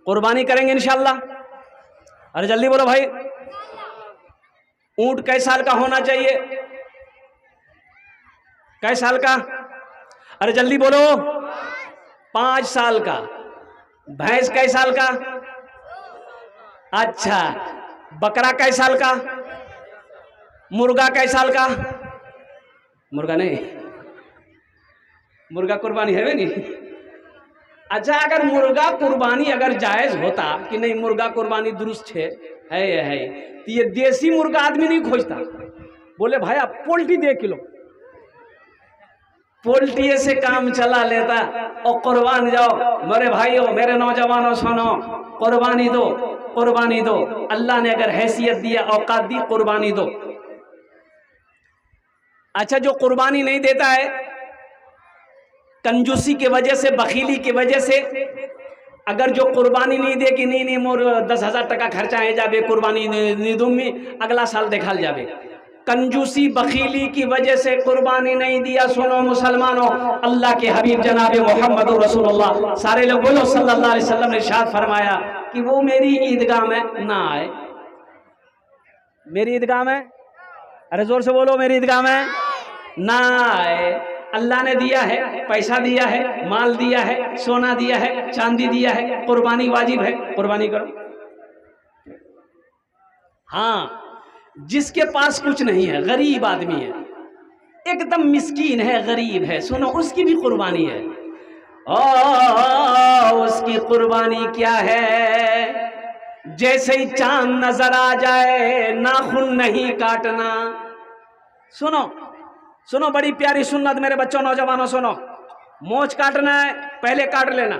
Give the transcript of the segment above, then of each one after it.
कुर्बानी करेंगे इंशाल्लाह। अरे जल्दी बोलो भाई, ऊंट कै साल का होना चाहिए? कै साल का? अरे जल्दी बोलो। 5 साल का। भैंस कै साल का? अच्छा, बकरा कै साल का? मुर्गा कै साल का? मुर्गा नहीं, मुर्गा कुर्बानी है नहीं। अच्छा, अगर मुर्गा कुर्बानी अगर जायज होता कि नहीं मुर्गा कुर्बानी दुरुस्त है तो ये देसी मुर्गा आदमी नहीं खोजता। बोले भाई आप पोल्ट्री दे किलो, पोल्ट्री से काम चला लेता और कुर्बान जाओ। मेरे भाइयों, मेरे नौजवानों, सुनो, कुर्बानी दो, कुर्बानी दो। अल्लाह ने अगर हैसियत दिया, औकात दी, कुर्बानी दो। अच्छा, जो कुर्बानी नहीं देता है कंजूसी की वजह से, बखीली की वजह से, अगर जो कुर्बानी नहीं दे कि नहीं मोर 10,000 टका खर्चा है जाबे, कुर्बानी नहीं दूंगी, अगला साल देखा जाबे। कंजूसी बखीली की वजह से कुर्बानी नहीं दिया। सुनो मुसलमानों, अल्लाह के हबीब जनाब मोहम्मद रसूलुल्लाह, सारे लोग बोलो सल्लल्लाहु अलैहि वसल्लम ने इरशाद फरमाया कि वो मेरी ईदगाह में ना आए। मेरी ईदगाह में, अरे जोर से बोलो, मेरी ईदगाह में ना आए। अल्लाह ने दिया है, पैसा दिया है, माल दिया है, सोना दिया है, चांदी दिया है, कुर्बानी वाजिब है, कुर्बानी करो। हाँ, जिसके पास कुछ नहीं है, गरीब आदमी है, एकदम मिस्कीन है, गरीब है, सुनो, उसकी भी कुर्बानी है। उसकी कुर्बानी क्या है? जैसे ही चांद नजर आ जाए नाखून नहीं काटना। सुनो सुनो, बड़ी प्यारी सुन्नत मेरे बच्चों, नौजवानों, सुनो। मोच काटना है, पहले काट लेना।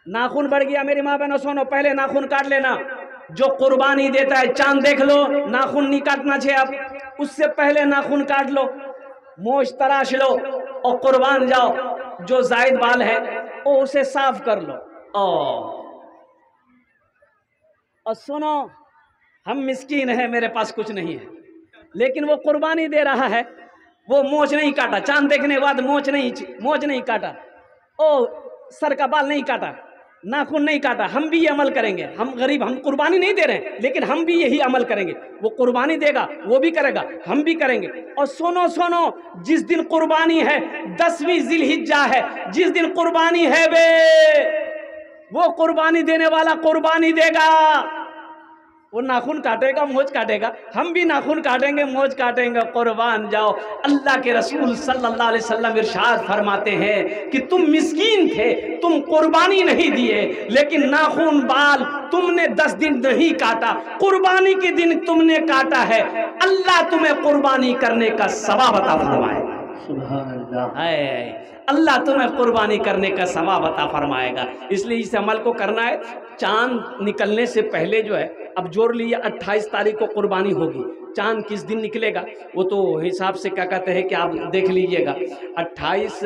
नाखून बढ़ गया मेरी माँ बहनों, सुनो, पहले नाखून काट लेना। जो कुर्बानी देता है, चांद देख लो, नाखून नहीं काटना चाहिए, आप उससे पहले नाखून काट लो, मोच तराश लो और कुर्बान जाओ। जो जायद बाल है वो उसे साफ कर लो। और सुनो, हम मिस्कीन है, मेरे पास कुछ नहीं है, लेकिन वो कुर्बानी दे रहा है, वो मोच नहीं काटा, चांद देखने के बाद मोच नहीं काटा, ओ सर का बाल नहीं काटा, नाखून नहीं काटा। हम भी ये अमल करेंगे। हम गरीब, हम कुर्बानी नहीं दे रहे हैं, लेकिन हम भी यही अमल करेंगे। वो कुर्बानी देगा, वो भी करेगा, हम भी करेंगे। और सुनो सुनो, जिस दिन कुर्बानी है, 10वीं जिलहिज्जा है, जिस दिन कुर्बानी है वो कुर्बानी देने वाला कुर्बानी देगा। वो नाखून काटेगा, मोच काटेगा, हम भी नाखून काटेंगे, मोच काटेंगे, कुर्बान जाओ। अल्लाह के रसूल सल्लल्लाहु अलैहि वसल्लम इरशाद फरमाते हैं कि तुम मिस्कीन थे, तुम कुर्बानी नहीं दिए, लेकिन नाखून बाल तुमने 10 दिन नहीं काटा, कुर्बानी के दिन तुमने काटा है, अल्लाह तुम्हें कुर्बानी करने का सवाब अता फरमाएगा। सुभान अल्लाह, अल्लाह तुम्हें कुर्बानी करने का सवाब अता फरमाएगा। इसलिए इस अमल को करना है। चांद निकलने से पहले जो है, अब जोड़ लिया 28 तारीख को कुर्बानी होगी। चांद किस दिन निकलेगा वो तो हिसाब से क्या कहते हैं कि आप देख लीजिएगा। 28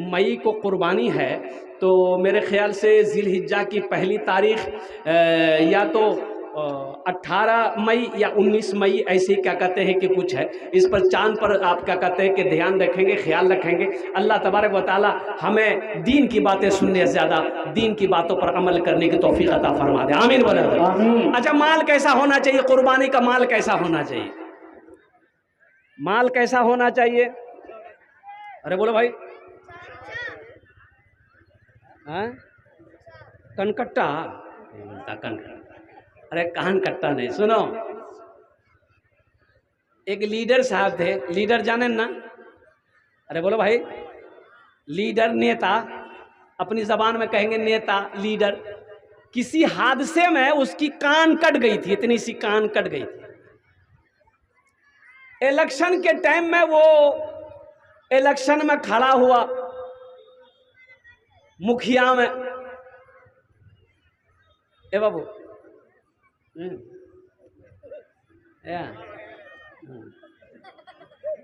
मई को कुर्बानी है, तो मेरे ख्याल से जिलहिज्जा की पहली तारीख या तो 18 मई या 19 मई, ऐसे क्या कहते हैं कि कुछ है। इस पर चांद पर आप क्या कहते हैं कि ध्यान रखेंगे, ख्याल रखेंगे। अल्लाह तबारक व तआला हमें दीन की बातें सुनने से ज़्यादा दीन की बातों पर अमल करने की तौफीक अता फरमा दे। आमीन बोले। अच्छा, माल कैसा होना चाहिए? कुर्बानी का माल कैसा होना चाहिए? माल कैसा होना चाहिए? अरे बोलो भाई। कनकट्टा? अरे कान कट्टा नहीं, सुनो। एक लीडर साहब थे, लीडर जाने ना? अरे बोलो भाई। लीडर, नेता, अपनी जबान में कहेंगे नेता, लीडर। किसी हादसे में उसकी कान कट गई थी, इतनी सी कान कट गई थी। इलेक्शन के टाइम में वो इलेक्शन में खड़ा हुआ, मुखिया में। ए बाबू,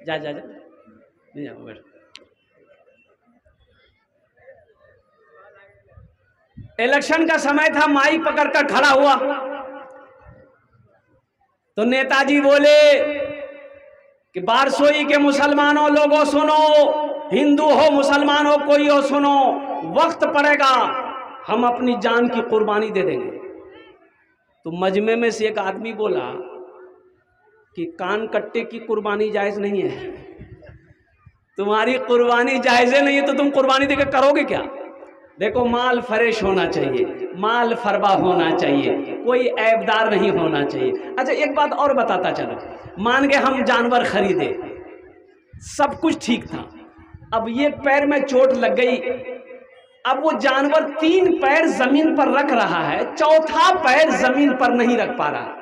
जा जा जा, नहीं जाओ, बैठ। इलेक्शन का समय था, माइक पकड़कर खड़ा हुआ, तो नेताजी बोले कि बारसोई के मुसलमानों लोगों सुनो, हिंदू हो, मुसलमान हो, कोई हो, सुनो, वक्त पड़ेगा, हम अपनी जान की कुर्बानी दे देंगे। तो मजमे में से एक आदमी बोला कि कान कट्टे की कुर्बानी जायज़ नहीं है। तुम्हारी कुर्बानी जायज़ नहीं है तो तुम कुर्बानी देकर करोगे क्या? देखो, माल फ्रेश होना चाहिए, माल फरबा होना चाहिए, कोई ऐबदार नहीं होना चाहिए। अच्छा, एक बात और बताता चलो, मान के हम जानवर खरीदे, सब कुछ ठीक था, अब ये पैर में चोट लग गई, अब वो जानवर 3 पैर जमीन पर रख रहा है, चौथा पैर जमीन पर नहीं रख पा रहा,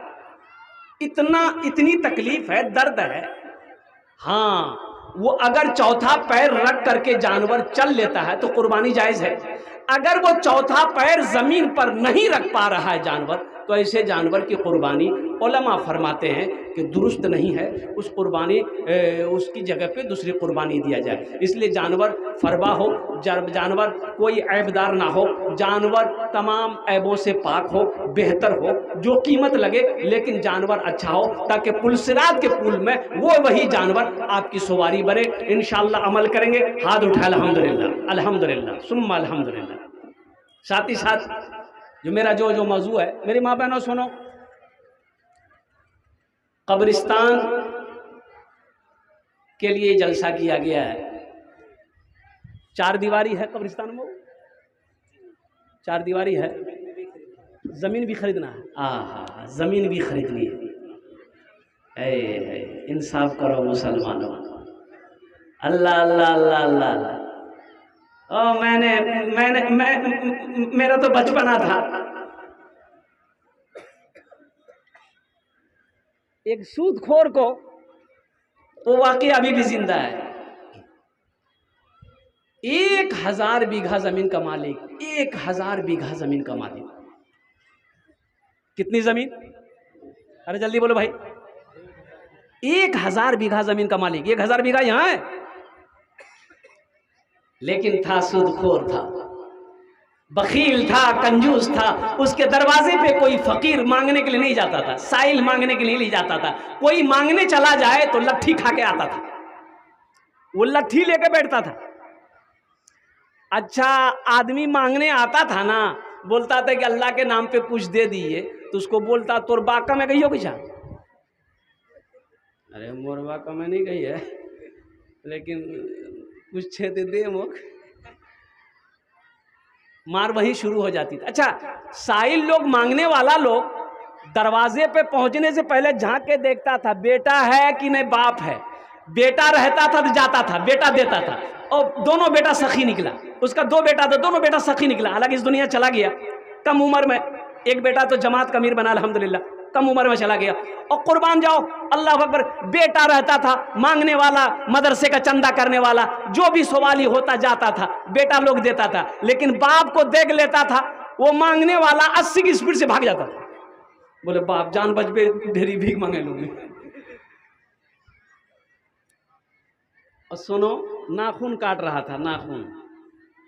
इतनी तकलीफ है, दर्द है। हाँ, वो अगर चौथा पैर रख करके जानवर चल लेता है तो कुर्बानी जायज़ है। अगर वो चौथा पैर जमीन पर नहीं रख पा रहा है जानवर, तो ऐसे जानवर की कुर्बानी उलमा फरमाते हैं कि दुरुस्त नहीं है, उस कुर्बानी उसकी जगह पे दूसरी कुर्बानी दिया जाए। इसलिए जानवर फरबा हो, जानवर कोई ऐबदार ना हो, जानवर तमाम ऐबों से पाक हो, बेहतर हो, जो कीमत लगे, लेकिन जानवर अच्छा हो, ताकि पुलसिरात के पुल में वो वही जानवर आपकी सवारी बने। इंशाअल्लाह अमल करेंगे। हाथ उठाए अल्हम्दुलिल्लाह, अल्हम्दुलिल्लाह, सुम्मा अल्हम्दुलिल्लाह। साथ ही साथ जो मेरा जो मौजू है, मेरी माँ बहनों सुनो, कब्रिस्तान के लिए जलसा किया गया है। 4 दीवारी है कब्रिस्तान में, 4 दीवारी है, जमीन भी खरीदना है। हाँ, जमीन भी खरीदनी है। इंसाफ करो मुसलमानों, अल्लाह अल्लाह अल्लाह अल्लाह। मेरा तो बचपना था, एक सूदखोर को, वो वाकई अभी भी जिंदा है, 1000 बीघा जमीन का मालिक, 1000 बीघा जमीन का मालिक। कितनी जमीन? अरे जल्दी बोलो भाई। 1000 बीघा जमीन का मालिक, 1000 बीघा यहां है, लेकिन था सूदखोर, था बखील, था कंजूस, था। उसके दरवाजे पे कोई फकीर मांगने के लिए नहीं जाता था, साइल मांगने के लिए नहीं जाता था। कोई मांगने चला जाए तो लट्ठी खा के आता था, वो लट्ठी लेके बैठता था। अच्छा, आदमी मांगने आता था ना, बोलता था कि अल्लाह के नाम पे कुछ दे दिए, तो उसको बोलता तोर बाका में गई हो किसा? अरे मोर बाका में नहीं गई है, लेकिन कुछ छेद दे मुख, मार वहीं शुरू हो जाती थी। अच्छा, साइल लोग, मांगने वाला लोग दरवाजे पे पहुंचने से पहले झांक के देखता था बेटा है कि नहीं, बाप है। बेटा रहता था तो जाता था, बेटा देता था, और दोनों बेटा सखी निकला। उसका 2 बेटा था, दोनों बेटा सखी निकला। हालांकि इस दुनिया चला गया कम उम्र में, एक बेटा तो जमात का अमीर बना अल्हम्दुलिल्लाह, कम उम्र में चला गया। और कुर्बान जाओ, अल्लाह अकबर, बेटा रहता था मांगने वाला, मदरसे का चंदा करने वाला, जो भी सवाली होता जाता था, बेटा लोग देता था। लेकिन बाप को देख लेता था, वो मांगने वाला 80 की स्पीड से भाग जाता था। बोले बाप जान बच पे, ढेरी भीख मांगे लोग। और सुनो, नाखून काट रहा था, नाखून,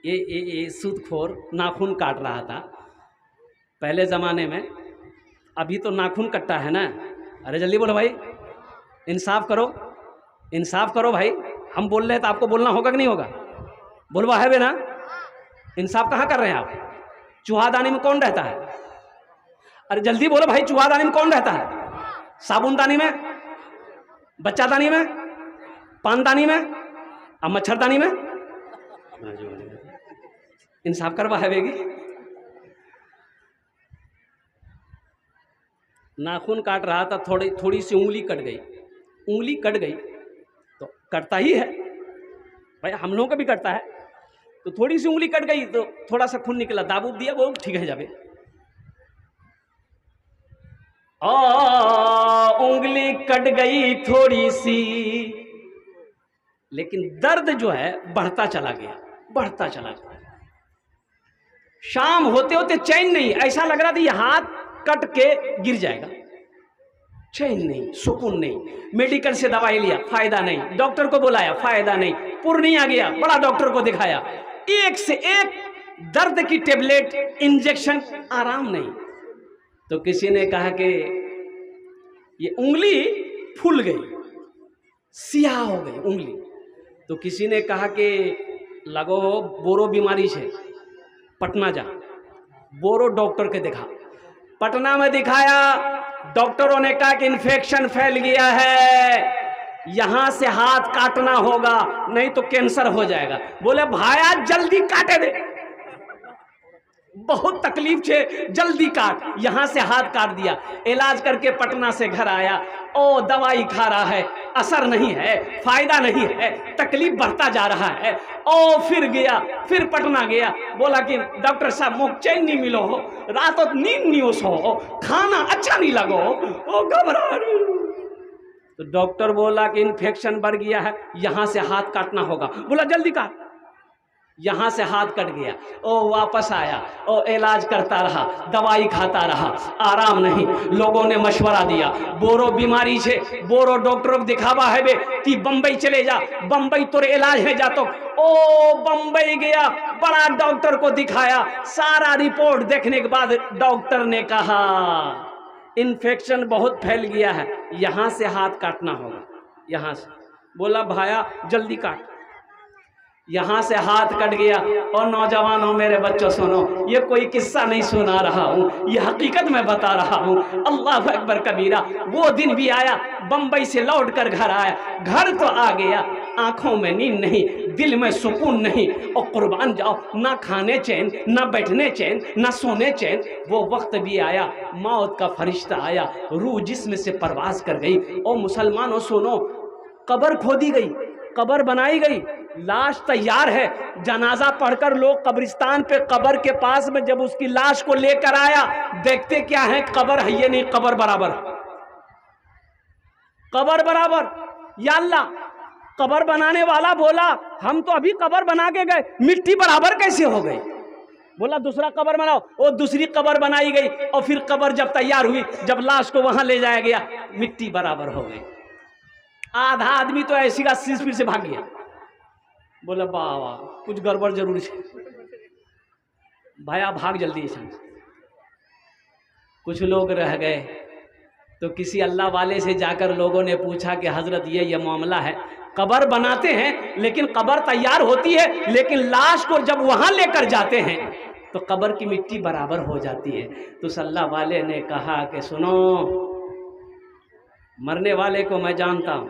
ये सूदखोर नाखून काट रहा था पहले ज़माने में। अभी तो नाखून कटता है ना। अरे जल्दी बोलो भाई, इंसाफ करो, इंसाफ करो भाई। हम बोल रहे हैं तो आपको बोलना होगा कि नहीं होगा? बोलवा है बेना, इंसाफ कहाँ कर रहे हैं आप? चूहादानी में कौन रहता है? अरे जल्दी बोलो भाई, चूहादानी में कौन रहता है? साबुनदानी में, बच्चादानी में, पानदानी में, अब मच्छरदानी में। इंसाफ करवा है बेगी। नाखून काट रहा था, थोड़ी सी उंगली कट गई, उंगली कट गई तो कटता ही है भाई, हम लोगों का भी कटता है। तो थोड़ी सी उंगली कट गई तो थोड़ा सा खून निकला, दाबूब दिया, वो ठीक है जावे। उंगली कट गई थोड़ी सी, लेकिन दर्द जो है बढ़ता चला गया, बढ़ता चला गया। शाम होते होते चैन नहीं, ऐसा लग रहा था ये हाथ कट के गिर जाएगा। चैन नहीं, सुकून नहीं। मेडिकल से दवाई लिया, फायदा नहीं। डॉक्टर को बुलाया, फायदा नहीं। पूर्णिया गया, बड़ा डॉक्टर को दिखाया, एक से एक दर्द की टेबलेट, इंजेक्शन, आराम नहीं। तो किसी ने कहा कि ये उंगली फूल गई, सियाह हो गई उंगली। तो किसी ने कहा कि लगो बोरो बीमारी से पटना जा, बोरो डॉक्टर के दिखा, पटना में दिखाया, डॉक्टरों ने कहा कि इन्फेक्शन फैल गया है, यहां से हाथ काटना होगा नहीं तो कैंसर हो जाएगा। बोले भाया जल्दी काटे दे, बहुत तकलीफ छे, जल्दी काट। यहां से हाथ काट दिया, इलाज करके पटना से घर आया। ओ दवाई खा रहा है, असर नहीं है, फायदा नहीं है, तकलीफ बढ़ता जा रहा है। ओ फिर गया, फिर पटना गया, बोला कि डॉक्टर साहब मुझे चैन नहीं मिलो हो, रात को नींद नहीं सो, खाना अच्छा नहीं लगो, ओ घबरा रही। तो डॉक्टर बोला कि इन्फेक्शन बढ़ गया है, यहां से हाथ काटना होगा। बोला जल्दी काट। यहां से हाथ कट गया, ओ वापस आया, ओ इलाज करता रहा, दवाई खाता रहा, आराम नहीं। लोगों ने मशवरा दिया, बोरो बीमारी छे, बोरो डॉक्टर को दिखावा है बे कि बंबई चले जा, बंबई तोरे इलाज है जा। तो ओ बंबई गया, बड़ा डॉक्टर को दिखाया, सारा रिपोर्ट देखने के बाद डॉक्टर ने कहा इन्फेक्शन बहुत फैल गया है, यहां से हाथ काटना होगा, यहां से। बोला भाया जल्दी काट। यहां से हाथ कट गया। और नौजवानों, मेरे बच्चों सुनो, ये कोई किस्सा नहीं सुना रहा हूं, ये हकीकत मैं बता रहा हूं। अल्लाह अकबर कबीरा। वो दिन भी आया, बंबई से लौट कर घर आया, घर तो आ गया, आंखों में नींद नहीं, दिल में सुकून नहीं। और कुर्बान जाओ, ना खाने चैन, ना बैठने चैन, ना सोने चैन। वो वक्त भी आया, मौत का फरिश्ता आया, रूह जिस्म से परवाज कर गई। और मुसलमानों सुनो, कब्र खोदी गई, कब्र बनाई गई, लाश तैयार है। जनाजा पढ़कर लोग कब्रिस्तान पे कब्र के पास में जब उसकी लाश को लेकर आया, देखते क्या है, कब्र है ये नहीं, कब्र बराबर, कब्र बराबर। या अल्लाह, कब्र बनाने वाला बोला हम तो अभी कब्र बना के गए, मिट्टी बराबर कैसे हो गई? बोला दूसरा कब्र बनाओ। वो दूसरी कब्र बनाई गई, और फिर कब्र जब तैयार हुई, जब लाश को वहां ले जाया गया, मिट्टी बराबर हो गई। आधा आदमी तो ऐसी का स्पीड से भाग गया। बोला वाह वाह, कुछ गड़बड़ जरूर है भाया, भाग जल्दी से। कुछ लोग रह गए, तो किसी अल्लाह वाले से जाकर लोगों ने पूछा कि हजरत ये मामला है, कब्र बनाते हैं लेकिन कब्र तैयार होती है, लेकिन लाश को जब वहां लेकर जाते हैं तो कब्र की मिट्टी बराबर हो जाती है। तो उस अल्लाह वाले ने कहा कि सुनो, मरने वाले को मैं जानता हूं,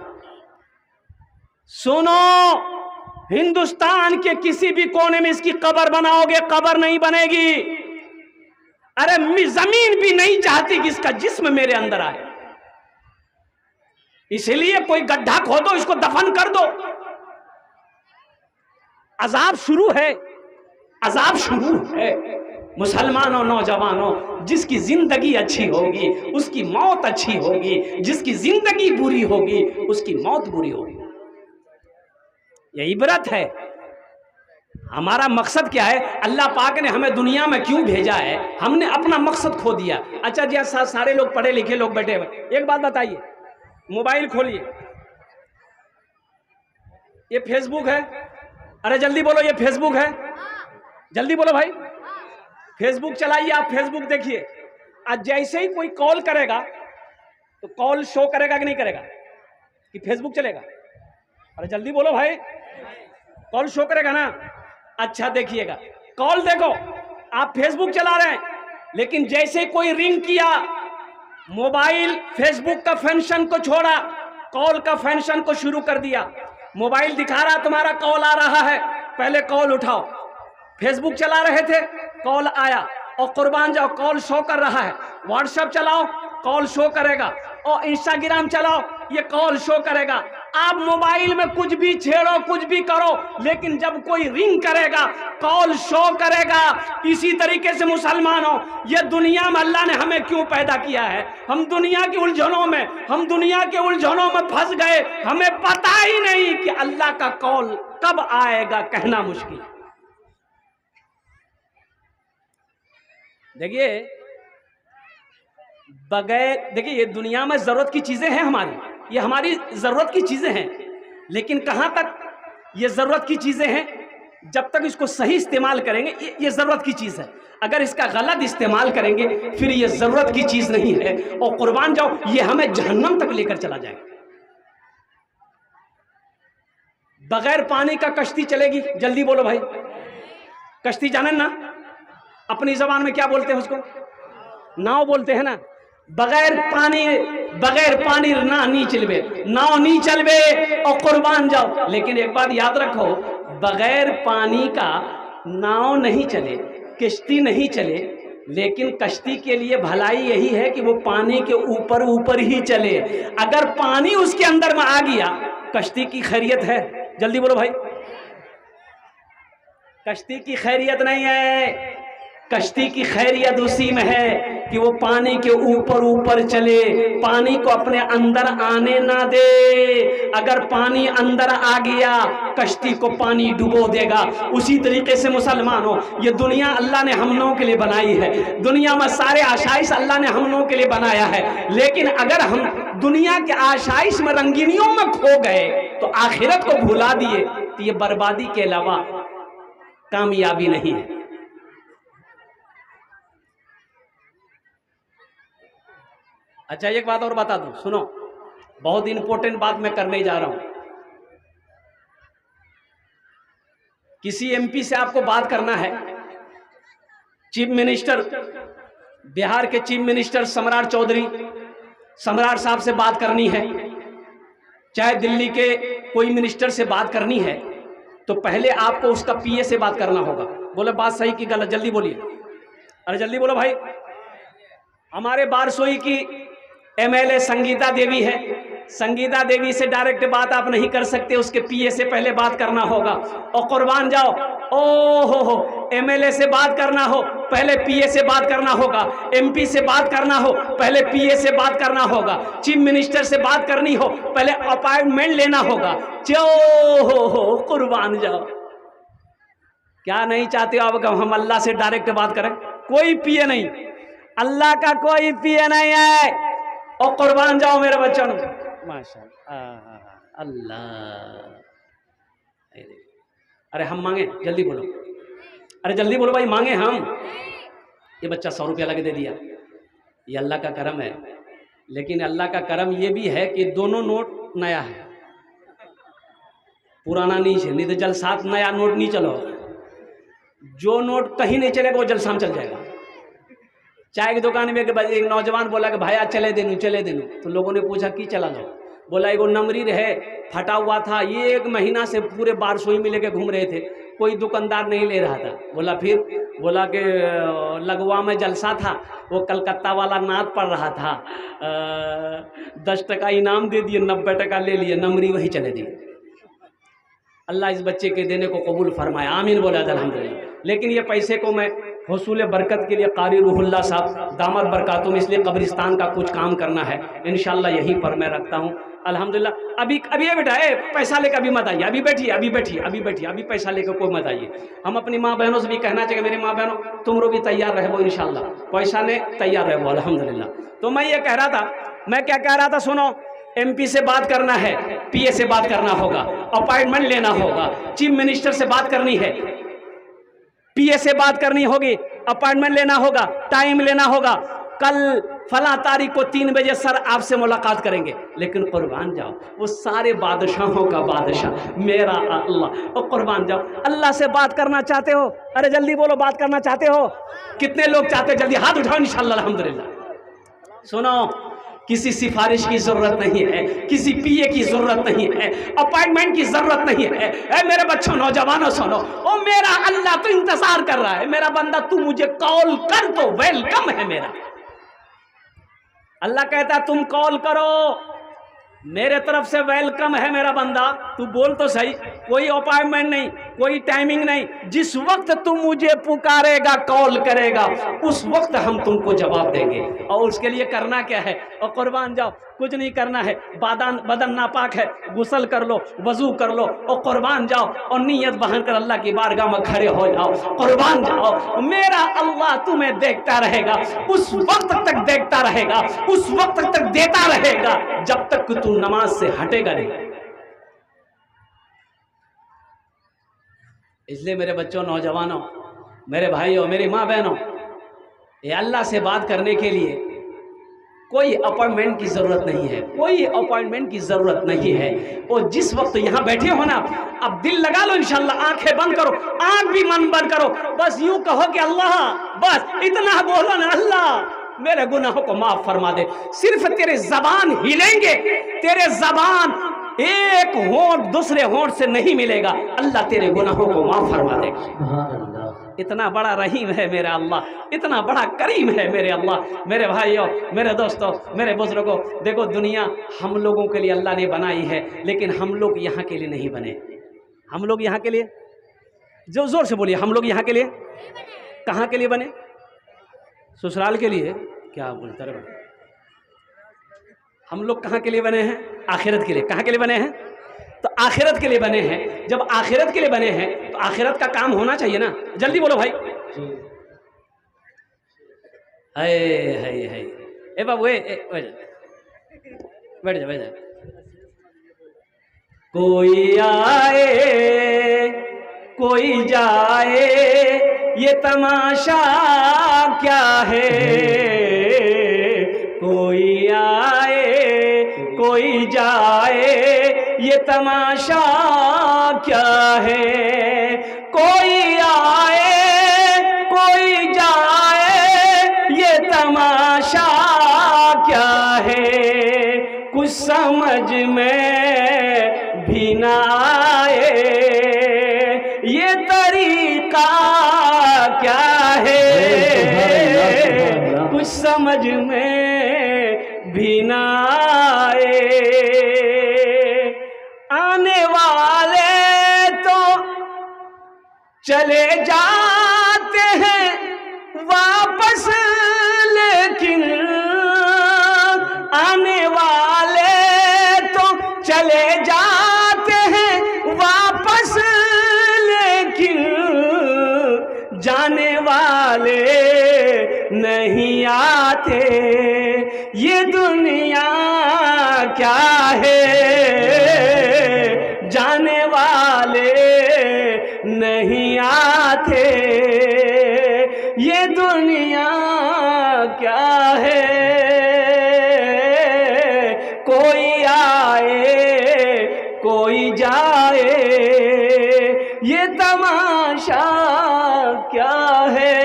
सुनो, हिंदुस्तान के किसी भी कोने में इसकी कब्र बनाओगे, कब्र नहीं बनेगी। अरे जमीन भी नहीं चाहती कि इसका जिस्म मेरे अंदर आए, इसलिए कोई गड्ढा खोदो, इसको दफन कर दो। अजाब शुरू है, अजाब शुरू है। मुसलमानों, नौजवानों, जिसकी जिंदगी अच्छी होगी उसकी मौत अच्छी होगी, जिसकी जिंदगी बुरी होगी उसकी मौत बुरी होगी। ये इबरत है। हमारा मकसद क्या है? अल्लाह पाक ने हमें दुनिया में क्यों भेजा है? हमने अपना मकसद खो दिया। अच्छा जी, सारे लोग पढ़े लिखे लोग बैठे हुए, एक बात बताइए, मोबाइल खोलिए, ये फेसबुक है, अरे जल्दी बोलो, ये फेसबुक है, जल्दी बोलो भाई, फेसबुक चलाइए आप, फेसबुक देखिए। आज जैसे ही कोई कॉल करेगा तो कॉल शो करेगा कि नहीं करेगा, कि फेसबुक चलेगा? अरे जल्दी बोलो भाई, कॉल शो करेगा ना? अच्छा देखिएगा, कॉल देखो, आप फेसबुक चला रहे हैं, लेकिन जैसे कोई रिंग किया, मोबाइल फेसबुक का फंक्शन को छोड़ा, कॉल का फंक्शन को शुरू कर दिया। मोबाइल दिखा रहा तुम्हारा कॉल आ रहा है, पहले कॉल उठाओ। फेसबुक चला रहे थे, कॉल आया, और कुर्बान जाओ, कॉल शो कर रहा है। व्हाट्सएप चलाओ, कॉल शो करेगा, और इंस्टाग्राम चलाओ, ये कॉल शो करेगा। आप मोबाइल में कुछ भी छेड़ो, कुछ भी करो, लेकिन जब कोई रिंग करेगा कॉल शो करेगा। इसी तरीके से मुसलमानों, ये दुनिया में अल्लाह ने हमें क्यों पैदा किया है? हम दुनिया की उलझनों में, हम दुनिया के उलझनों में फंस गए, हमें पता ही नहीं कि अल्लाह का कॉल कब आएगा, कहना मुश्किल। देखिए, बगैर, देखिए, ये दुनिया में जरूरत की चीजें हैं हमारी, ये हमारी जरूरत की चीजें हैं, लेकिन कहां तक ये जरूरत की चीजें हैं? जब तक इसको सही इस्तेमाल करेंगे, ये जरूरत की चीज है। अगर इसका गलत इस्तेमाल करेंगे फिर ये जरूरत की चीज नहीं है, और कुर्बान जाओ, ये हमें जहन्नम तक लेकर चला जाएगा। बगैर पानी का कश्ती चलेगी? जल्दी बोलो भाई, कश्ती जाने ना, अपनी जबान में क्या बोलते हैं उसको? नाव बोलते हैं ना। बगैर पानी ना नी चलबे, नाव नी चलबे और कुर्बान जाओ। लेकिन एक बात याद रखो, बगैर पानी का नाव नहीं चले, कश्ती नहीं चले, लेकिन कश्ती के लिए भलाई यही है कि वो पानी के ऊपर ऊपर ही चले। अगर पानी उसके अंदर में आ गया, कश्ती की खैरियत है? जल्दी बोलो भाई। कश्ती की खैरियत नहीं है। कश्ती की खैरियत उसी में है कि वो पानी के ऊपर ऊपर चले, पानी को अपने अंदर आने ना दे। अगर पानी अंदर आ गया, कश्ती को पानी डुबो देगा। उसी तरीके से मुसलमानों, ये दुनिया अल्लाह ने हम लोगों के लिए बनाई है। दुनिया में सारे आशाइश अल्लाह ने हम लोगों के लिए बनाया है। लेकिन अगर हम दुनिया के आशाइश में, रंगीनियों में खो गए तो आखिरत को भुला दिए, तो ये बर्बादी के अलावा कामयाबी नहीं है। अच्छा, एक बात और बता दूं, सुनो, बहुत इंपॉर्टेंट बात मैं करने जा रहा हूं। किसी एमपी से आपको बात करना है, चीफ मिनिस्टर, बिहार के चीफ मिनिस्टर सम्राट चौधरी, सम्राट साहब से बात करनी है, चाहे दिल्ली के कोई मिनिस्टर से बात करनी है, तो पहले आपको उसका पीए से बात करना होगा। बोले बात सही कि गलत? जल्दी बोलिए, अरे जल्दी बोलो भाई। हमारे बारसोई की एमएलए संगीता देवी है, संगीता देवी से डायरेक्ट बात आप नहीं कर सकते, उसके पीए से पहले बात करना होगा। और कुर्बान जाओ, ओ हो, एमएलए से बात करना हो पहले पीए से बात करना होगा, एमपी से बात करना हो पहले पीए से बात करना होगा, चीफ मिनिस्टर से बात करनी हो पहले अपॉइंटमेंट लेना होगा। हो, कुर्बान जाओ। क्या नहीं चाहते हो अब हम अल्लाह से डायरेक्ट बात करें? कोई पीए नहीं, अल्लाह का कोई पीए नहीं है। और कुर्बान जाओ मेरे बच्चों, माशाअल्लाह, अल्लाह। अरे हम मांगे, जल्दी बोलो, अरे जल्दी बोलो भाई, मांगे हम। ये बच्चा 100 रुपया लगे दे दिया, ये अल्लाह का करम है। लेकिन अल्लाह का करम ये भी है कि दोनों नोट नया है, पुराना नहीं है। नहीं तो जलसात नया नोट नहीं चलो, जो नोट कहीं नहीं चलेगा वो जलसाम चल जाएगा। चाय की दुकान में एक नौजवान बोला कि भाई आज चले देनू, तो लोगों ने पूछा कि चला लो? बोला एगो नमरी रहे, फटा हुआ था, ये 1 महीना से पूरे बारसोई में लेके घूम रहे थे, कोई दुकानदार नहीं ले रहा था। बोला फिर? बोला कि लगवा में जलसा था, वो कलकत्ता वाला नात पड़ रहा था, 10 टका इनाम दे दिए, 90 टका ले लिए, नमरी वही चले दिए। अल्लाह इस बच्चे के देने को कबूल फरमाया, आमीन बोला अल्हम्दुलिल्लाह। लेकिन ये पैसे को मैं हुसूल बरकत के लिए कारी रूहुल्लाह साहब दामद बरकातुम, इसलिए कब्रिस्तान का कुछ काम करना है, इंशाल्लाह यहीं पर मैं रखता हूँ अल्हम्दुलिल्लाह। अभी बेटा पैसा लेकर अभी मत आइए, अभी बैठिए, अभी पैसा लेकर कोई मत आइए। हम अपनी माँ बहनों से भी कहना चाहिए, मेरी माँ बहनों तुम लोग भी तैयार रहो इंशाल्लाह, पैसा ने तैयार रहो अल्हम्दुलिल्लाह। तो मैं ये कह रहा था, मैं क्या कह रहा था, सुनो, एमपी से बात करना है, पीए से बात करना होगा, अपॉइंटमेंट लेना होगा, चीफ मिनिस्टर से बात करनी है, पीए से बात करनी होगी, अपॉइंटमेंट लेना होगा, टाइम लेना होगा। कल फला तारीख को 3 बजे सर आपसे मुलाकात करेंगे। लेकिन कुर्बान जाओ, वो सारे बादशाहों का बादशाह मेरा अल्लाह। और कुर्बान जाओ, अल्लाह से बात करना चाहते हो? अरे जल्दी बोलो, बात करना चाहते हो? कितने लोग चाहते हो? जल्दी हाथ उठाओ इंशाल्लाह अल्हम्दुलिल्लाह। सुनो, किसी सिफारिश की जरूरत नहीं है, किसी पीए की जरूरत नहीं है, अपॉइंटमेंट की जरूरत नहीं है। ए मेरे बच्चों, नौजवानों सुनो, ओ मेरा अल्लाह तो इंतजार कर रहा है, मेरा बंदा तू मुझे कॉल कर तो वेलकम है मेरा। अल्लाह कहता तुम कॉल करो, मेरे तरफ से वेलकम है मेरा बंदा, तू बोल तो सही। कोई अपॉइंटमेंट नहीं, कोई टाइमिंग नहीं, जिस वक्त तुम मुझे पुकारेगा, कॉल करेगा, उस वक्त हम तुमको जवाब देंगे। और उसके लिए करना क्या है? और कुर्बान जाओ, कुछ नहीं करना है, बदन नापाक है, गुसल कर लो, वजू कर लो, और कुर्बान जाओ, और नीयत बहन कर अल्लाह की बारगाह में खड़े हो जाओ। कुर्बान जाओ, मेरा अल्लाह तुम्हें देखता रहेगा, उस वक्त तक देखता रहेगा, उस वक्त तक देता रहेगा जब तक कि तू नमाज से हटेगा नहीं। इसलिए मेरे बच्चों, नौजवानों, मेरे भाइयों, मेरी माँ बहनों, ये अल्लाह से बात करने के लिए कोई अपॉइंटमेंट की ज़रूरत नहीं है, कोई अपॉइंटमेंट की ज़रूरत नहीं है। और जिस वक्त यहाँ बैठे हो ना, अब दिल लगा लो इंशाल्लाह, आंखें बंद करो, आंख भी मन बंद करो, बस यूं कहो कि अल्लाह, बस इतना बोलो ना, अल्लाह मेरे गुनाहों को माफ फरमा दे। सिर्फ तेरे जबान हिलेंगे, तेरे जबान एक होंठ दूसरे होंठ से नहीं मिलेगा, अल्लाह तेरे गुनाहों को माफ फरमा देगा। इतना बड़ा रहीम है मेरा अल्लाह, इतना बड़ा करीम है मेरे अल्लाह। मेरे भाइयों, मेरे दोस्तों, मेरे बुजुर्गों, देखो दुनिया हम लोगों के लिए अल्लाह ने बनाई है, लेकिन हम लोग यहाँ के लिए नहीं बने। हम लोग यहाँ के लिए, जो जोर से बोलिए, हम लोग यहाँ के लिए कहाँ के लिए बने? ससुराल के लिए? क्या बोलते रहे? हम लोग कहाँ के लिए बने हैं? आखिरत के लिए। कहाँ के लिए बने हैं? तो आखिरत के लिए बने हैं। जब आखिरत के लिए बने हैं तो आखिरत का काम होना चाहिए ना। जल्दी बोलो भाई। हाय हाय हाय, ए बाबू, बैठ जा बैठ जा। कोई आए कोई जाए, ये तमाशा क्या है? कोई आए कोई जाए, ये तमाशा क्या है? कोई आए कोई जाए, ये तमाशा क्या है? कुछ समझ में भी ना आए, ये तरीका क्या है? कुछ समझ में भी ना आए। आने वाले तो चले जाते हैं वापस, लेकिन आने वाले तो चले जाते हैं वापस, लेकिन जाने वाले नहीं आते। ये दुनिया क्या है? जाने वाले नहीं आते। ये दुनिया क्या है? कोई आए कोई जाए, ये तमाशा क्या है?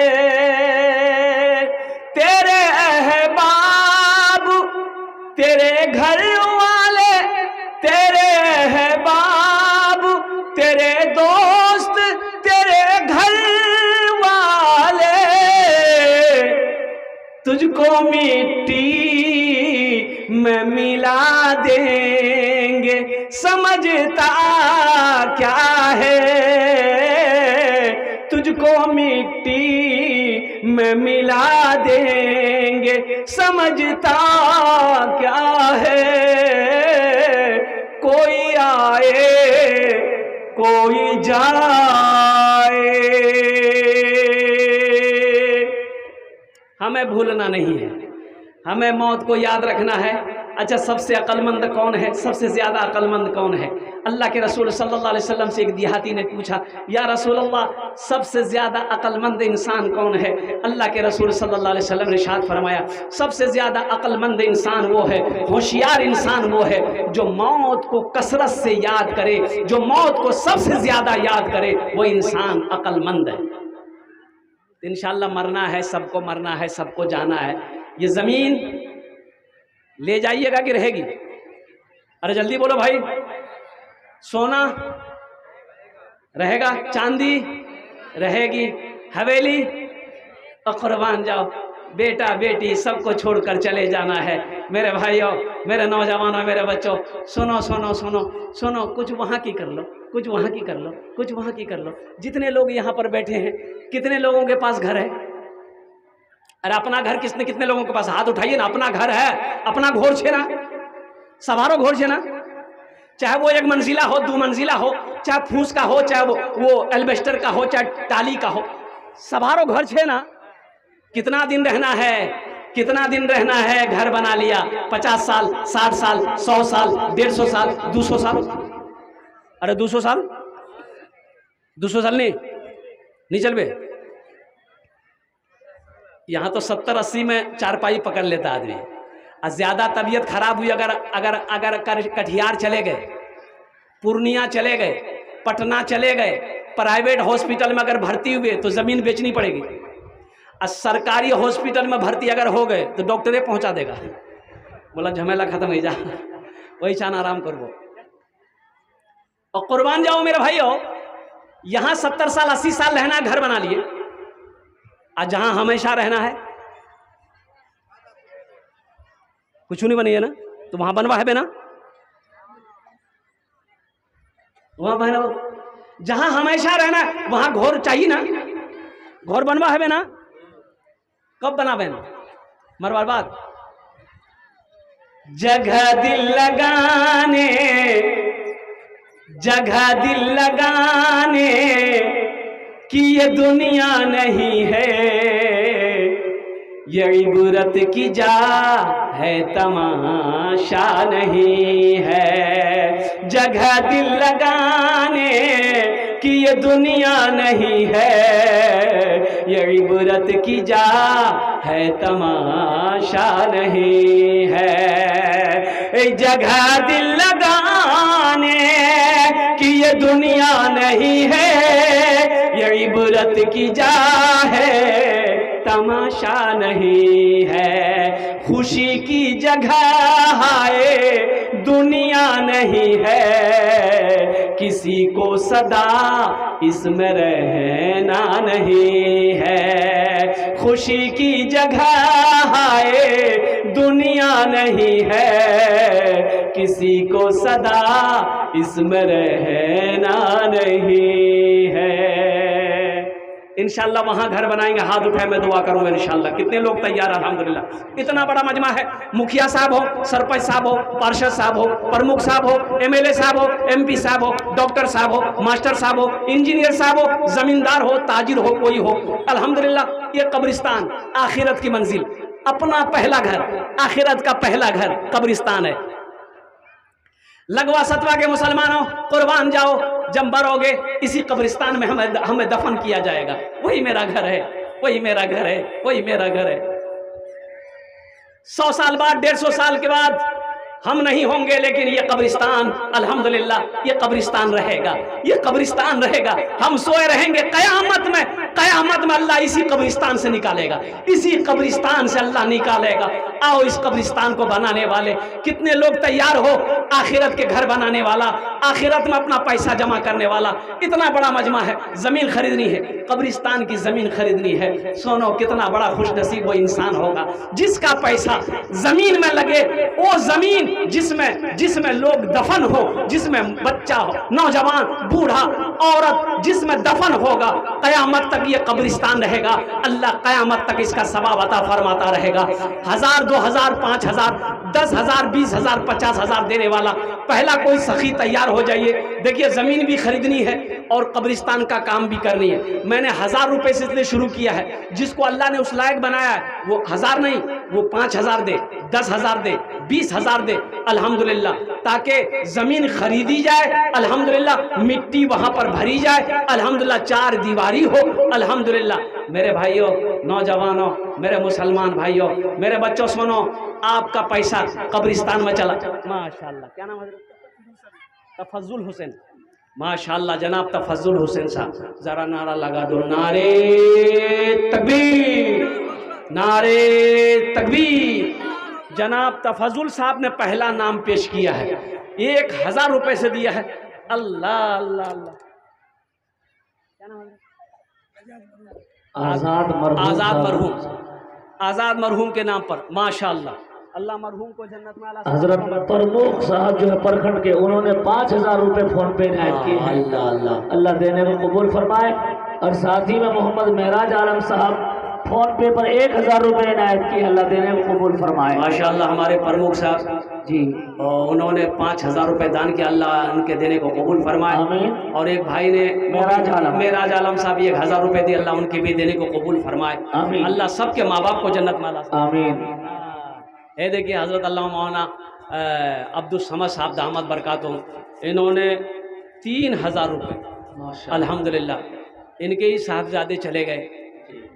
तेरे अहबाब, तेरे घर वाले, तेरे अहबाब, तेरे दोस्त, तेरे घर वाले तुझको मिट्टी में मिला देंगे। समझता क्या है? तुझको मिट्टी में मिला देंगे। समझता क्या है? कोई आए कोई जाए, हमें भूलना नहीं है, हमें मौत को याद रखना है। अच्छा, सबसे अक्लमंद कौन है? सबसे ज़्यादा अक्लमंद कौन है? अल्लाह के रसूल सल्लल्लाहु अलैहि वसल्लम से एक देहाती ने पूछा, या रसूल अल्लाह, सबसे ज़्यादा अक्लमंद इंसान कौन है? अल्लाह के रसूल सल्लल्लाहु अलैहि वसल्लम ने इरशाद फरमाया, सबसे ज़्यादा अक्लमंद इंसान वो है, होशियार इंसान वो है, जो मौत को कसरत से याद करे, जो मौत को सबसे ज़्यादा याद करे, वो इंसान अक्लमंद है। इंशाअल्लाह मरना है, सबको मरना है, सबको जाना है। ये ज़मीन ले जाइएगा कि रहेगी? अरे जल्दी बोलो भाई। सोना रहेगा, चांदी रहेगी, हवेली और कुर्बान जाओ, बेटा बेटी सबको छोड़कर चले जाना है। मेरे भाइयों, मेरे नौजवानों, मेरे बच्चों, सुनो सुनो सुनो सुनो, कुछ वहाँ की कर लो, कुछ वहाँ की कर लो, कुछ वहाँ की कर लो। जितने लोग यहाँ पर बैठे हैं, कितने लोगों के पास घर है? अरे अपना घर कितने लोगों के पास? हाथ उठाइए ना। अपना घर है, अपना घोर छे ना, सवारो घोर छे ना। चाहे वो एक मंजिला हो, दो मंजिला हो, चाहे फूस का हो, चाहे वो एल्बेस्टर का हो, चाहे टाली का हो, सवारो घर छे ना। कितना दिन रहना है? कितना दिन रहना है? घर बना लिया, 50 साल, 60 साल, 100 साल, 150 साल, 200 साल। अरे 200 साल, 200 साल नहीं चल बे। यहाँ तो 70-80 में चारपाई पकड़ लेता आदमी। और ज़्यादा तबीयत खराब हुई, अगर अगर अगर कटिहार चले गए, पूर्णिया चले गए, पटना चले गए, प्राइवेट हॉस्पिटल में अगर भर्ती हुए तो ज़मीन बेचनी पड़ेगी। और सरकारी हॉस्पिटल में भर्ती अगर हो गए तो डॉक्टरे पहुंचा देगा, बोला झमेला खत्म हो जा, वही चान आराम करो और कुर्बान जाओ मेरे भाइयों। यहाँ 70 साल 80 साल रहना है, घर बना लिए, और जहां हमेशा रहना है कुछ नहीं बनी है ना, तो वहां बनवा है ना, वहां बना, जहां हमेशा रहना है वहां घोर चाहिए ना, घोर बनवा है ना, कब बना बहना मरवार बाद। जगह दिल लगाने, जगह दिल लगाने कि ये दुनिया नहीं है, ये इबरत की जा है, तमाशा नहीं है। जगह दिल लगाने कि ये दुनिया नहीं है, ये इबरत की जा है, तमाशा नहीं है। जगह दिल लगाने कि ये दुनिया नहीं है, ये इबरत की जा है, तमाशा नहीं है। खुशी की जगह है, दुनिया नहीं है, किसी को सदा इसमें रहना नहीं है। खुशी की जगह है, दुनिया नहीं है, किसी को सदा इसमें रहना नहीं है। इंशाल्लाह वहां घर बनाएंगे, हाथ उठाए मैं दुआ करूंगा इंशाल्लाह। कितने लोग तैयार, अल्हम्दुलिल्लाह। इतना बड़ा मजमा है, मुखिया साहब हो, सरपंच साहब हो, पार्षद साहब हो, प्रमुख साहब हो, एमएलए साहब हो, एमपी साहब हो, डॉक्टर साहब हो, मास्टर साहब हो, इंजीनियर साहब हो, जमींदार हो, ताजिर हो, कोई हो, अल्हम्दुलिल्लाह। ये कब्रिस्तान आखिरत की मंजिल, अपना पहला घर, आखिरत का पहला घर कब्रिस्तान है। लगवा सतवा के मुसलमानों, कुर्बान जाओ, जब मरोगे इसी कब्रिस्तान में हमें दफन किया जाएगा। वही मेरा घर है, वही मेरा घर है, वही मेरा घर है। 100 साल बाद, 150 साल के बाद हम नहीं होंगे, लेकिन ये कब्रिस्तान अल्हम्दुलिल्लाह, ये कब्रिस्तान रहेगा, ये कब्रिस्तान रहेगा। हम सोए रहेंगे, कयामत में अल्लाह इसी कब्रिस्तान से निकालेगा, इसी कब्रिस्तान से अल्लाह निकालेगा। आओ इस कब्रिस्तान को बनाने वाले कितने लोग तैयार हो, आखिरत के घर बनाने वाला, आखिरत में अपना पैसा जमा करने वाला। इतना बड़ा मजमा है, जमीन खरीदनी है, कब्रिस्तान की जमीन खरीदनी है। सोनो कितना बड़ा खुश नसीब वो इंसान होगा जिसका पैसा जमीन में लगे। वो जमीन जिसमें लोग दफन हो, जिसमें बच्चा हो, नौजवान, बूढ़ा, औरत, जिसमें दफन होगा, कयामत तक ये कब्रिस्तान रहेगा। अल्लाह कयामत तक इसका सवाब अता फरमाता रहेगा। 1000, 2000, 5000, 10,000, 20,000, 50,000 देने वाला पहला कोई सखी तैयार हो जाइए। देखिए जमीन भी खरीदनी है और कब्रिस्तान का काम भी करनी है। मैंने 1000 रुपए से इसलिए शुरू किया है, जिसको अल्लाह ने उस लायक बनाया है वो 1000 नहीं, वो 5000 दे, 10,000 दे, 20,000 दे, अल्हम्दुलिल्लाह, ताकि जमीन खरीदी जाए, अल्हम्दुलिल्लाह, मिट्टी वहां पर भरी जाए, अल्हम्दुलिल्लाह, 4 दीवारी हो, अल्हम्दुलिल्लाह। मेरे भाइयों, नौजवानों, मेरे मुसलमान भाइयों, मेरे बच्चों, सुनो, आपका पैसा कब्रिस्तान में चला। माशाल्लाह, क्या नाम है? तफज्जुल हुसैन, माशाल्लाह जनाब तफज्जुल हुसैन साहब, जरा नारा लगा दो, नारे तकबीर, नारे तकबीर। जनाब तफज्जुल साहब ने पहला नाम पेश किया है, 1000 रुपए से दिया है। अल्लाह अल्लाह अल्लाह, क्या नाम है? आज़ाद मरहूम के नाम पर, माशाल्लाह। अल्लाह मरहूम को जन्नत में आला। हजरत प्रमुख साहब जो है प्रखंड के, उन्होंने 5000 रुपए फोन पे इनायत किए हैं। अल्लाह अल्लाह अल्लाह देने को कबूल फरमाए। और साथ ही में मोहम्मद महराज आलम साहब फोन पे पर 1000 रुपए इनायत किए, अल्लाह देने को कबूल फरमाए। माशाल्लाह। हमारे प्रमुख साहब जी, उन्होंने 5000 रुपए दान किया, अल्लाह उनके देने को कबूल फरमाए। आमीन। और एक भाई ने मेराज आलम साहब 1000 रुपए दिए, अल्लाह उनके भी देने को कबूल फरमाए। आमीन। अल्लाह सबके माँ बाप को जन्नत में आला। आमीन। ये देखिए हजरत अल्लाह मौलाना अब्दुल समद साहब दामद बरकातुहू, इन्होंने 3000 रुपये, अल्हम्दुलिल्लाह। इनके ही साहबजादे चले गए,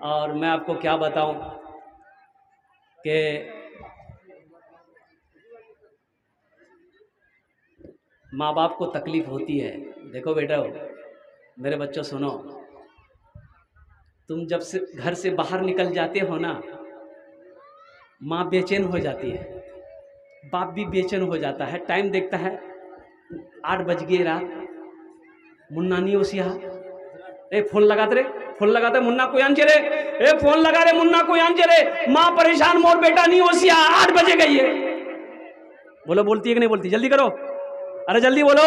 और मैं आपको क्या बताऊं कि माँ बाप को तकलीफ़ होती है। देखो बेटा, मेरे बच्चों सुनो, तुम जब से घर से बाहर निकल जाते हो ना, माँ बेचैन हो जाती है, बाप भी बेचैन हो जाता है। टाइम देखता है 8 बज गए रात, मुन्ना नहीं उसिया, ए फोन लगाते रे, फोन लगाते मुन्ना को आंचे रे, ए फोन लगा रे मुन्ना को आंचे रे, माँ परेशान, मोर बेटा नहीं उसिया, 8 बजे गई है। बोलो बोलती है कि नहीं बोलती? जल्दी करो, अरे जल्दी बोलो।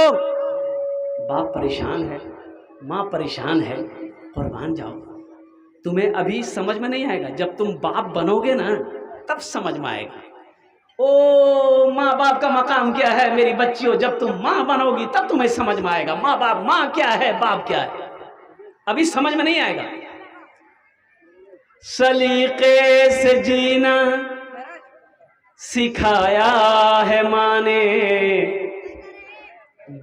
बाप परेशान है, माँ परेशान है, कुर्बान जाओ। तुम्हें अभी समझ में नहीं आएगा, जब तुम बाप बनोगे ना तब समझ में आएगा। ओ माँ बाप का मकाम क्या है मेरी बच्चियों, जब तुम माँ बनोगी तब तुम्हें समझ में आएगा माँ बाप, माँ क्या है, बाप क्या है, अभी समझ में नहीं आएगा। सलीके से जीना सिखाया है माँ ने,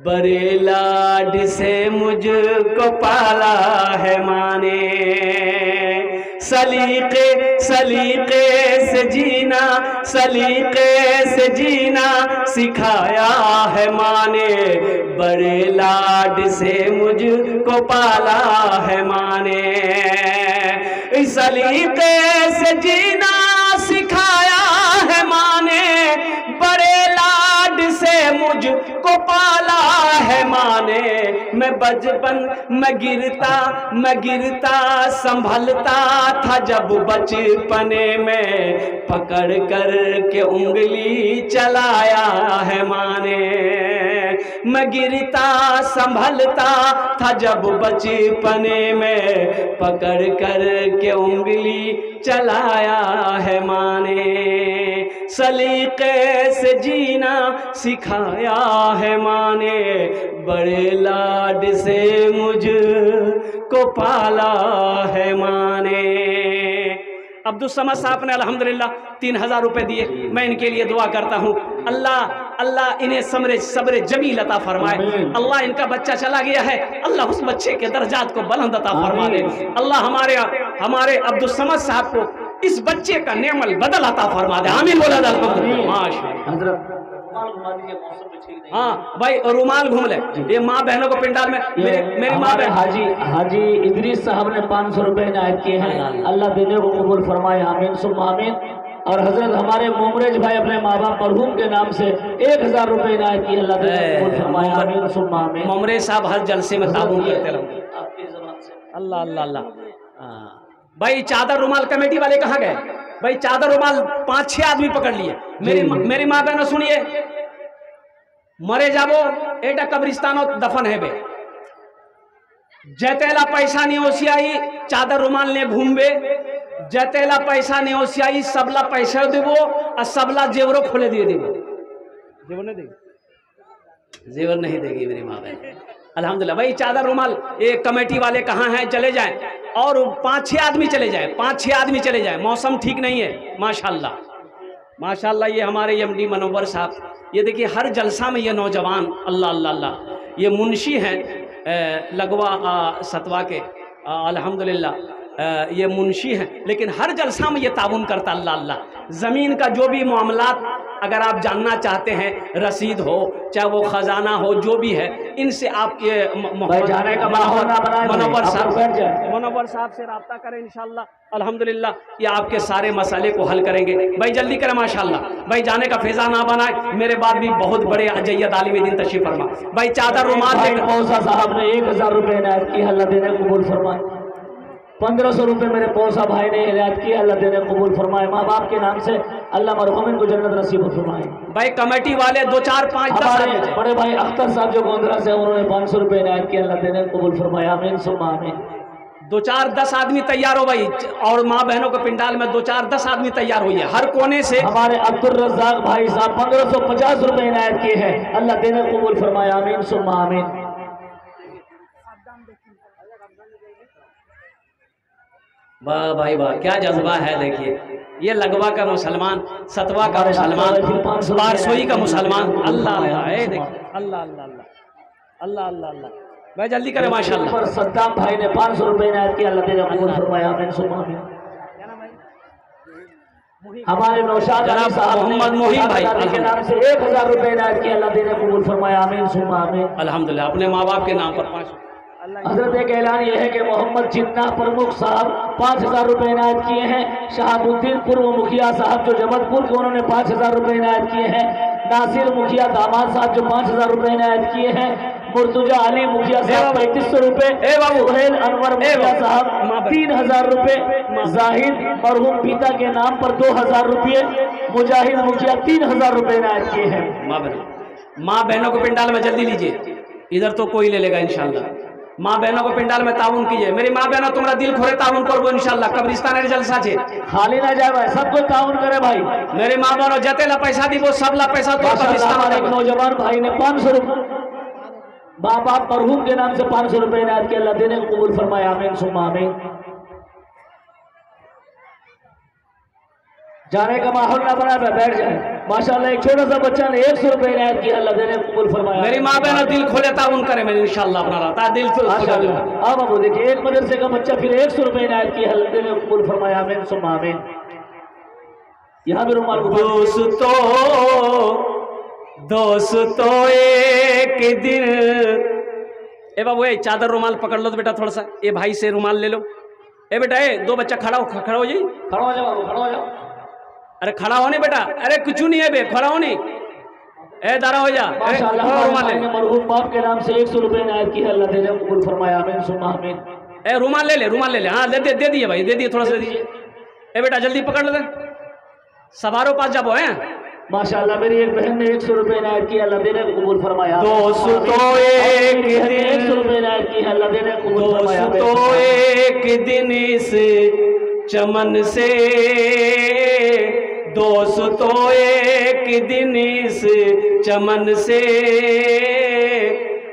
बड़े लाड से मुझको पाला है माँ ने। सलीके से जीना, सलीके से जीना सिखाया है माँ ने, बड़े लाड से मुझको पाला है माँ ने। सलीके से जीना सिखाया है माँ ने, बड़े लाड से मुझको पाला है माँ ने। मैं बचपन में गिरता संभलता था, जब बचपने में पकड़ कर के उंगली चलाया है माँ ने। मैं गिरता संभलता था, जब बचपने में पकड़ कर के उंगली चलाया है माँ ने। सलीके से जीना सिखाया है माँ ने, बड़े लाड से मुझको पाला है माँ ने। अब्दुल समद साहब ने अल्हम्दुलिल्लाह 3000 रुपए दिए, मैं इनके लिए दुआ करता हूँ, अल्लाह इन्हें सब्र जमील अता फरमाए। अल्लाह इनका बच्चा चला गया है, अल्लाह उस बच्चे के दर्जात को बुलंद अता फरमा दे। अल्लाह हमारे अब्दुल समद साहब को इस बच्चे का नेमल बदल अता फरमा दे। आमीन बोला माशाअल्लाह। हाँ भाई, रुमाल घूम ले, ये माँ बहनों को पिंडाल में मेरी माँ बहन हाजी इदरीस साहब ने 500 रुपए इनायत किए हैं, अल्लाह देने को कबूल फरमाए, आमीन सुम्मा आमीन। और हजरत हमारे मोमरेज भाई अपने माँ बाप मरहूम के नाम से 1000 रुपए इनायत किए, अल्लाह देने को कबूल फरमाए, आमीन सुम्मा आमीन। मोमरेज साहब हर जलसे में ताबून करते रहो आपकी ज़बान से, अल्लाह अल्लाह अल्लाह। भाई चादर रुमाल कमेटी वाले कहाँ गए? भाई चादर रुमाल 5-6 आदमी पकड़ लिए। मेरी माँ बहनों सुनिए, मरे जाबो एटा कब्रिस्तान दफन है बे, जैतेला पैसा नहीं ओसियाई चादर रुमाल ने घूमबे, जैतेला पैसा नहीं ओसियाई सबला पैसा देवो और सबला जेवरो खोले दिए देवो। जेवर नहीं देगी, जेवर नहीं देगी मेरी माँ बहन। अल्हम्दुलिल्लाह भाई चादर रुमाल ये कमेटी वाले कहाँ हैं, चले जाएं और 5-6 आदमी चले जाएं, 5-6 आदमी चले जाएं। मौसम ठीक नहीं है, माशाल्लाह माशाल्लाह। ये हमारे एमडी मनोवर साहब, ये देखिए हर जलसा में ये नौजवान, अल्लाह अल्लाह अल्लाह, ये मुंशी हैं लगवा सतवा के, अल्हम्दुलिल्लाह ये मुंशी हैं, लेकिन हर जलसा में ये ताउन करता, अल्लाह अल्लाह। ज़मीन का जो भी मामलात अगर आप जानना चाहते हैं, रसीद हो चाहे वो ख़जाना हो, जो भी है, इनसे आप ये मनोवर साहब से रब्ता करें, इंशाल्लाह अल्हम्दुलिल्लाह ये आपके सारे मसाले को हल करेंगे। भाई जल्दी करें माशाल्लाह, भाई जाने का फेजा ना बनाए, मेरे बाद भी बहुत बड़े अजय्यद आलिम दीन तशरीफ फरमा। भाई चादर रुमाल साहब ने 1000 रुपए इनायत की, अल्लाह देने कबूल फरमाए। 1500 रुपए मेरे पौसा भाई ने इनायत की, अल्लाह देने कबूल फरमाए। माँ बाप के नाम से अल्लाह मरहूमिन को जन्नत नसीब फरमाए। भाई कमेटी वाले 2 4 5 10 बड़े भाई अख्तर साहब जो गोंदरा से, उन्होंने 500 रुपए इनायत की, अल्लाह देने कबूल फरमाए, आमीन सुम्मा आमीन। 2 4 10 आदमी तैयार हो भाई, और माँ बहनों को पिंडाल में 2 4 10 आदमी तैयार हुई है हर कोने से। हमारे अब्दुल रज़ाक भाई साहब 1550 रुपए इनायत किए हैं, अल्लाह देने कबूल फरमाए, आमीन सुम्मा आमीन। वाह भाई वाह, क्या जज्बा है। देखिए ये लगवा का मुसलमान, सतवा का मुसलमान, बारसोई का मुसलमान, अल्लाह देखिए अल्लाह अल्लाह अल्लाह अल्लाह अल्लाह अल्लाह। भाई जल्दी करें माशाल्लाह। सद्दाम भाई ने 500 रुपए इनायत किया, अल्लाह देने कबूल फरमाए, आमीन सुम्मा आमीन। हमारे नौशाद अली साहब मोहम्मद मोहीन भाई के नाम से 1000 रुपए इनायत किए, अल्लाह देने कबूल फरमाए, आमीन सुम्मा आमीन। अल्हम्दुलिल्लाह अपने माँ बाप के नाम पर 5। हजरत एक ऐलान यह है कि मोहम्मद जिन्ना प्रमुख साहब 5000 रुपए इनायत किए हैं। शहाबुद्दीन पूर्व मुखिया साहब जो जबलपुर के, उन्होंने 5000 रुपए इनायत किए हैं। नासिर मुखिया दामाद साहब जो 5000 रुपए इनायत किए हैं। मुर्तुजा अली मुखिया साहब 3500 रुपए। सुहेल अनवर मुखिया साहब 3000 रुपए। जाहिद मरहूम पिता के नाम पर 2000 रुपये। मुजाहिद मुखिया 3000 रुपए इनायत किए हैं। माँ बहनों को पिंडाल में जल्दी लीजिए, इधर तो कोई ले लेगा इंशाल्लाह। माँ बहनों को पिंडाल में ताउन कीजिए। मेरी माँ बहनों तुम्हारा दिल खोरे ताउन करबो इंशाल्लाह। कब्रिस्तान जलसा छे खाली ना जाए भाई, सबको ताउन करे भाई। मेरी माँ बहनों जते ला पैसा दी वो सब ला पैसा तो कब्रिस्तान। एक नौजवान भाई ने 500 रुपए बाप मरहूम के नाम से 500 रुपए इनायत किया, अल्लाह देने को कबूल फरमाए, आमीन सुम्मा आमीन। जाने का माहौल ना बना, बैठ जाए। माशाल्लाह एक छोटा सा बच्चा ने 100 रुपए इनायत किया, अल्लाह देने को कबूल फरमाया। मेरी माँ बहन दिल खोले ताउन करे मैं इंशाल्लाह अपना रहता दिल तो। अब बाबू देखिए, एक मदरसे का बच्चा फिर 100 रुपए इनायत किया, अल्लाह देने को कबूल फरमाया, आमीन सुम्मा आमीन। यहाँ भी रुमाल। दोस्तों एक दिन, ए बाबू ए चादर रुमाल पकड़ लो तो बेटा थोड़ा सा, ए भाई से रुमाल ले लो। ए बेटा ए दो बच्चा खड़ा हो जी, खड़ा हो जाओ बाबू, खड़ा हो जाओ। अरे खड़ा हो नहीं बेटा, अरे कुछ नहीं है बे, खड़ा हो नहीं, ए दारा हो जा। रुमाल ले। मरहूम बाप के नाम से 100 रुपए इनायत किया, अल्लाह देने को कबूल फरमाया, आमीन सुम्मा आमीन। ए रुमाल ले ले, रुमाल ले ले। हाँ दे दिए भाई, दे दिए, थोड़ा सा दे दीजिए। ए बेटा जल्दी पकड़ लो, सवारों पास जाबो है। माशाल्लाह मेरी एक बहन ने 100 रुपए इनायत किया, अल्लाह देने को कबूल फरमाया। दोस्तों एक दिन 100 रुपए इनायत किया, अल्लाह देने को कबूल फरमाया। दोस्तों एक दिन इस चमन से, दोस्तों एक दिन इस चमन से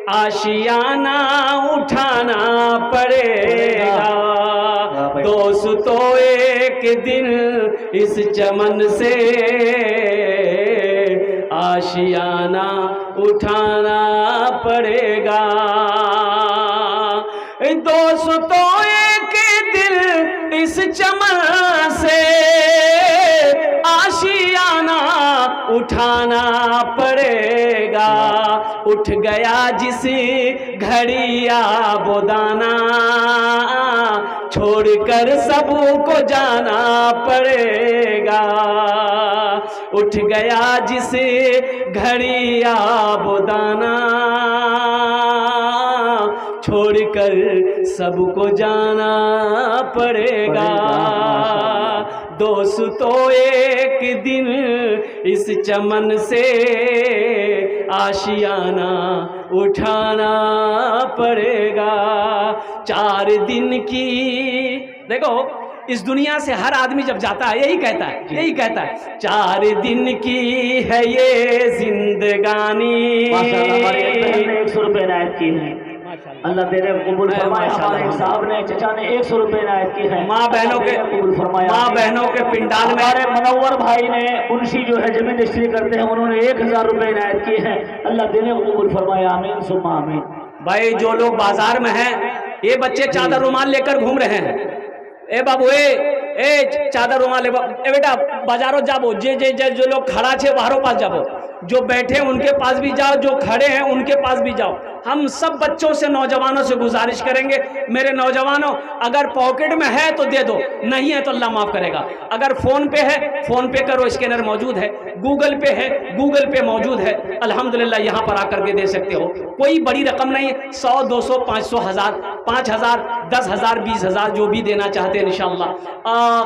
आशियाना उठाना पड़ेगा। दोस्तों एक दिन इस चमन से आशियाना उठाना पड़ेगा। दोस्तों एक दिन इस चमन से आशियाना उठाना पड़ेगा। उठ गया जिस घड़िया बोदाना, छोड़कर सबको जाना पड़ेगा। उठ गया जिस घड़िया बोदाना, छोड़कर सबको जाना पड़ेगा। दोस्तों एक दिन इस चमन से आशियाना उठाना पड़ेगा। 4 दिन की, देखो इस दुनिया से हर आदमी जब जाता है यही कहता है 4 दिन की है ये जिंदगानी। 100 रुपए इनायत की है, अल्लाह तेरे कबूल फरमाए। हमारे साहब ने, चचा ने 100 रुपए इनायत की है, माँ बहनों के कबूल फरमाए। माँ बहनों के पिंडाल में हमारे मनव्वर भाई ने, उनसी जो है जमीन रजिस्ट्री करते हैं, उन्होंने 1000 रुपए इनायत किए हैं, अल्लाह देने को कबूल फरमाए, आमीन सुम्मा आमीन। भाई जो लोग बाजार में हैं, ये बच्चे चादर रुमाल लेकर घूम रहे हैं। ए बाबू ए चादर रुमाल ए बेटा बाजारों जाबो, जे जो लोग खड़ा छे बाहरों पास जाबो, जो बैठे उनके पास भी जाओ, जो खड़े हैं उनके पास भी जाओ। हम सब बच्चों से, नौजवानों से गुजारिश करेंगे, मेरे नौजवानों अगर पॉकेट में है तो दे दो, नहीं है तो अल्लाह माफ़ करेगा। अगर फ़ोन पे है फ़ोन पे करो, स्कैनर मौजूद है। गूगल पे है, गूगल पे मौजूद है, अल्हम्दुलिल्लाह यहाँ पर आकर के दे सकते हो। कोई बड़ी रकम नहीं है, 100, 200, 500, 1000, 5000, 10,000, 20,000 जो भी देना चाहते हैं इंशाअल्लाह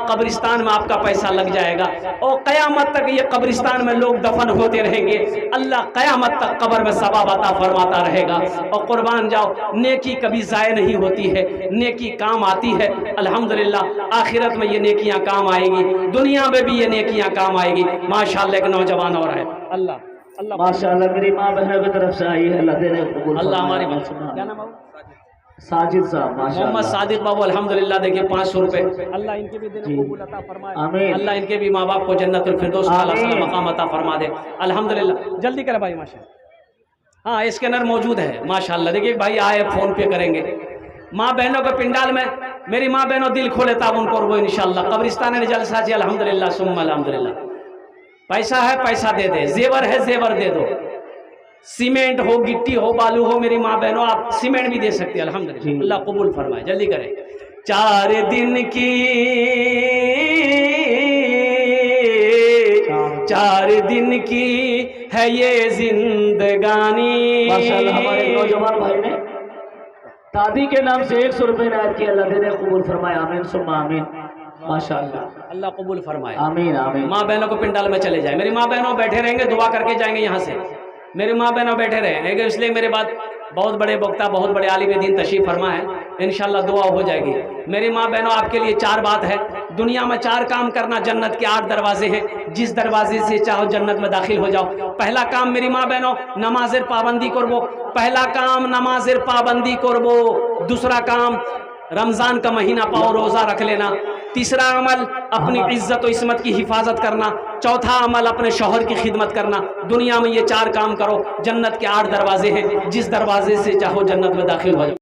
कब्रिस्तान में आपका पैसा लग जाएगा और क़यामत तक ये कब्रिस्तान में लोग दफन होते रहेंगे। अल्लाह क़यामत तक कब्र में सवाब अता फरमाता रहेगा। और कुर्बान जाओ, नेकी कभी ज़ाय नहीं होती है, नेकी काम आती है। अल्हम्दुलिल्लाह आखिरत में ये नेकियां काम आएगी, दुनिया में भी ये नेकियां काम आएगी। माशाअल्लाह एक नौजवान और है, अल्लाह माशाअल्लाह मेरी माँ बहनों की तरफ से आई है, अल्लाह देने को अल्लाह हमारी बात सुना। क्या नाम है? साजिद साहब, मोहम्मद सादिक बाबू, अल्हम्दुलिल्लाह देखिए 500 रुपए, अल्लाह इनके भी देने को कबूल अता फरमाए, आमीन। अल्लाह इनके भी माँ बाप को जन्नतुल फिरदौस का मकाम अता फरमा दे, अल्हम्दुलिल्लाह। जल्दी करे भाई माशाअल्लाह। हाँ स्कैनर मौजूद है माशाअल्लाह। देखिए भाई आए फ़ोन पे करेंगे माँ बहनों के पिंडाल में मेरी माँ बहनों दिल खोले ताबुन करबो इंशाल्लाह। कब्रिस्तान ने जलसा जी अल्हम्दुलिल्लाह सुम्मा अल्हम्दुलिल्लाह। पैसा है पैसा दे दे, जेवर है जेवर दे दो, सीमेंट हो गिट्टी हो बालू हो, मेरी माँ बहनों आप सीमेंट भी दे सकते हैं अल्हम्दुलिल्लाह। अल्लाह कबूल फरमाए, जल्दी करें। 4 दिन की 4 दिन की है ये जिंदगानी। माशाल्लाह हमारे नौजवान भाई ने दादी के नाम से 100 रुपए इनायत किए, अल्लाह देने कबूल फरमाए, आमीन सुम्मा आमीन। माशाल्लाह अल्लाह कबूल फरमाए, आमीन आमीन। माँ बहनों को पिंडाल में चले जाए। मेरी माँ बहनों बैठे रहेंगे, दुआ करके जाएंगे यहाँ से। मेरी माँ बहनों बैठे रहेंगे, इसलिए मेरे बाद बहुत बड़े वक्ता बहुत बड़े आलिम दीन तशरीफ फरमा है, इंशाल्लाह दुआ हो जाएगी। मेरी माँ बहनों आपके लिए 4 बात है। दुनिया में 4 काम करना, जन्नत के 8 दरवाजे हैं, जिस दरवाजे से चाहो जन्नत में दाखिल हो जाओ। पहला काम मेरी माँ बहनों नमाजेर पाबंदी करबो, पहला काम नमाजेर पाबंदी करबो। दूसरा काम रमज़ान का महीना पाओ रोज़ा रख लेना। तीसरा अमल अपनी इज्जत और इस्मत की हिफाजत करना। चौथा अमल अपने शौहर की खिदमत करना। दुनिया में ये 4 काम करो, जन्नत के 8 दरवाजे हैं, जिस दरवाजे से चाहो जन्नत में दाखिल हो जाओ।